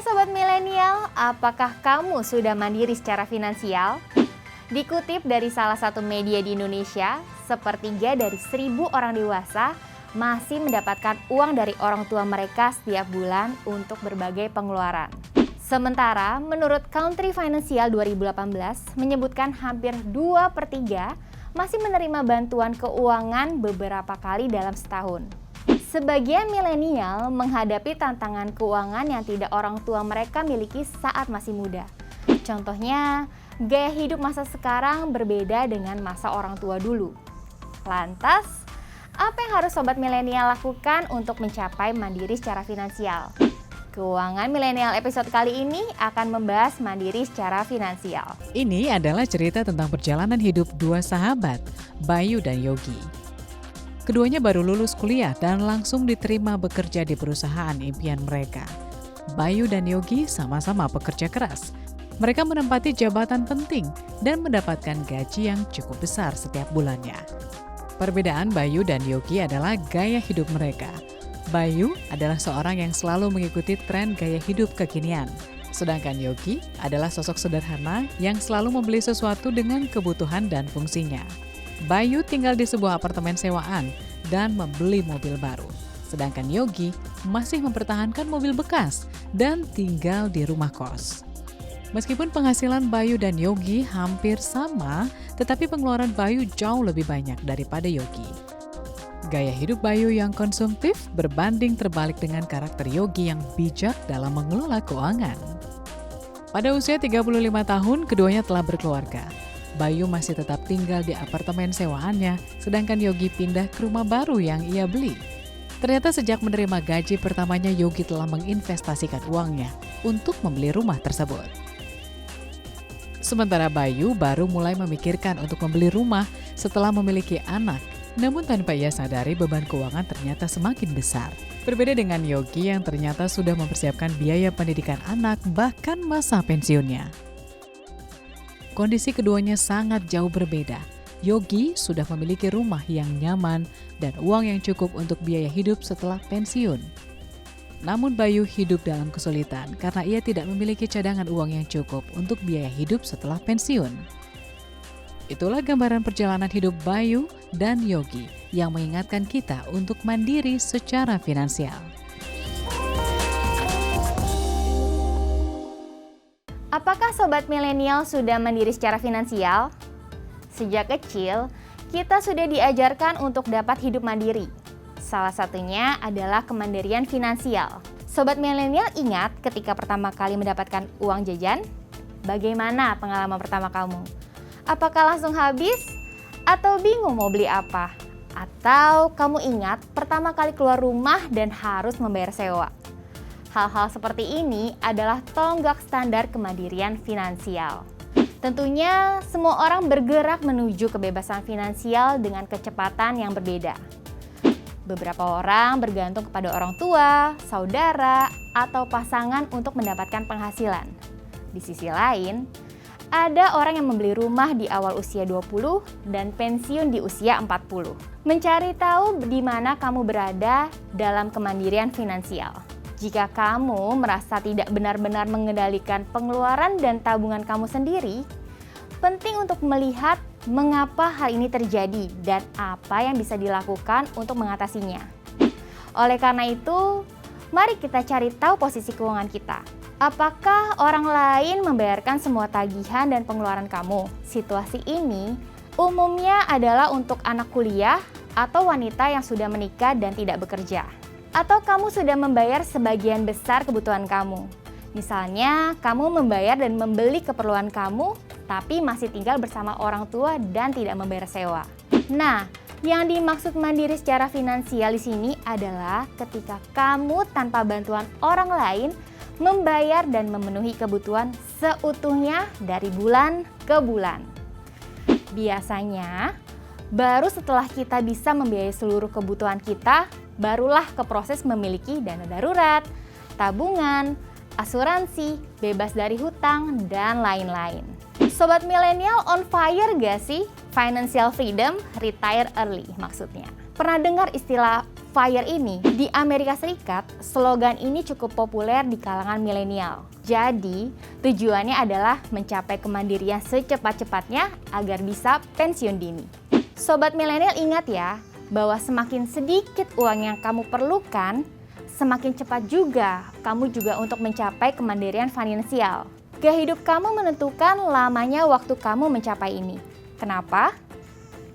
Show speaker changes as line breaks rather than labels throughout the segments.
Sobat Milenial, apakah kamu sudah mandiri secara finansial? Dikutip dari salah satu media di Indonesia, sepertiga dari 1.000 orang dewasa masih mendapatkan uang dari orang tua mereka setiap bulan untuk berbagai pengeluaran. Sementara menurut Country Financial 2018 menyebutkan hampir 2/3 masih menerima bantuan keuangan beberapa kali dalam setahun. Sebagian milenial menghadapi tantangan keuangan yang tidak orang tua mereka miliki saat masih muda. Contohnya, gaya hidup masa sekarang berbeda dengan masa orang tua dulu. Lantas, apa yang harus sobat milenial lakukan untuk mencapai mandiri secara finansial? Keuangan Milenial episode kali ini akan membahas mandiri secara finansial.
Ini adalah cerita tentang perjalanan hidup dua sahabat, Bayu dan Yogi. Keduanya baru lulus kuliah dan langsung diterima bekerja di perusahaan impian mereka. Bayu dan Yogi sama-sama pekerja keras. Mereka menempati jabatan penting dan mendapatkan gaji yang cukup besar setiap bulannya. Perbedaan Bayu dan Yogi adalah gaya hidup mereka. Bayu adalah seorang yang selalu mengikuti tren gaya hidup kekinian. Sedangkan Yogi adalah sosok sederhana yang selalu membeli sesuatu dengan kebutuhan dan fungsinya. Bayu tinggal di sebuah apartemen sewaan dan membeli mobil baru. Sedangkan Yogi masih mempertahankan mobil bekas dan tinggal di rumah kos. Meskipun penghasilan Bayu dan Yogi hampir sama, tetapi pengeluaran Bayu jauh lebih banyak daripada Yogi. Gaya hidup Bayu yang konsumtif berbanding terbalik dengan karakter Yogi yang bijak dalam mengelola keuangan. Pada usia 35 tahun, keduanya telah berkeluarga. Bayu masih tetap tinggal di apartemen sewaannya, sedangkan Yogi pindah ke rumah baru yang ia beli. Ternyata sejak menerima gaji pertamanya, Yogi telah menginvestasikan uangnya untuk membeli rumah tersebut. Sementara Bayu baru mulai memikirkan untuk membeli rumah setelah memiliki anak. Namun tanpa ia sadari beban keuangan ternyata semakin besar. Berbeda dengan Yogi yang ternyata sudah mempersiapkan biaya pendidikan anak bahkan masa pensiunnya. Kondisi keduanya sangat jauh berbeda. Yogi sudah memiliki rumah yang nyaman dan uang yang cukup untuk biaya hidup setelah pensiun. Namun Bayu hidup dalam kesulitan karena ia tidak memiliki cadangan uang yang cukup untuk biaya hidup setelah pensiun. Itulah gambaran perjalanan hidup Bayu dan Yogi yang mengingatkan kita untuk mandiri secara finansial.
Apakah sobat milenial sudah mandiri secara finansial? Sejak kecil, kita sudah diajarkan untuk dapat hidup mandiri. Salah satunya adalah kemandirian finansial. Sobat milenial ingat ketika pertama kali mendapatkan uang jajan? Bagaimana pengalaman pertama kamu? Apakah langsung habis? Atau bingung mau beli apa? Atau kamu ingat pertama kali keluar rumah dan harus membayar sewa? Hal-hal seperti ini adalah tonggak standar kemandirian finansial. Tentunya semua orang bergerak menuju kebebasan finansial dengan kecepatan yang berbeda. Beberapa orang bergantung kepada orang tua, saudara, atau pasangan untuk mendapatkan penghasilan. Di sisi lain, ada orang yang membeli rumah di awal usia 20 dan pensiun di usia 40. Mencari tahu di mana kamu berada dalam kemandirian finansial. Jika kamu merasa tidak benar-benar mengendalikan pengeluaran dan tabungan kamu sendiri, penting untuk melihat mengapa hal ini terjadi dan apa yang bisa dilakukan untuk mengatasinya. Oleh karena itu, mari kita cari tahu posisi keuangan kita. Apakah orang lain membayarkan semua tagihan dan pengeluaran kamu? Situasi ini umumnya adalah untuk anak kuliah atau wanita yang sudah menikah dan tidak bekerja. Atau kamu sudah membayar sebagian besar kebutuhan kamu. Misalnya, kamu membayar dan membeli keperluan kamu, tapi masih tinggal bersama orang tua dan tidak membayar sewa. Nah, yang dimaksud mandiri secara finansial di sini adalah ketika kamu tanpa bantuan orang lain membayar dan memenuhi kebutuhan seutuhnya dari bulan ke bulan. Biasanya, baru setelah kita bisa membiayai seluruh kebutuhan kita, barulah ke proses memiliki dana darurat, tabungan, asuransi, bebas dari hutang, dan lain-lain. Sobat milenial on fire gak sih? Financial freedom, retire early maksudnya. Pernah dengar istilah FIRE ini, di Amerika Serikat, slogan ini cukup populer di kalangan milenial. Jadi, tujuannya adalah mencapai kemandirian secepat-cepatnya agar bisa pensiun dini. Sobat milenial ingat ya, bahwa semakin sedikit uang yang kamu perlukan, semakin cepat juga kamu juga untuk mencapai kemandirian finansial. Gaya hidup kamu menentukan lamanya waktu kamu mencapai ini. Kenapa?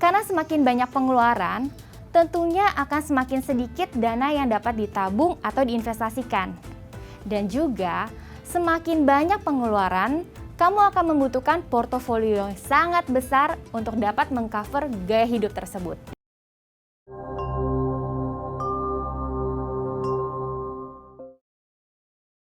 Karena semakin banyak pengeluaran, tentunya akan semakin sedikit dana yang dapat ditabung atau diinvestasikan. Dan juga, semakin banyak pengeluaran, kamu akan membutuhkan portofolio yang sangat besar untuk dapat mengcover gaya hidup tersebut.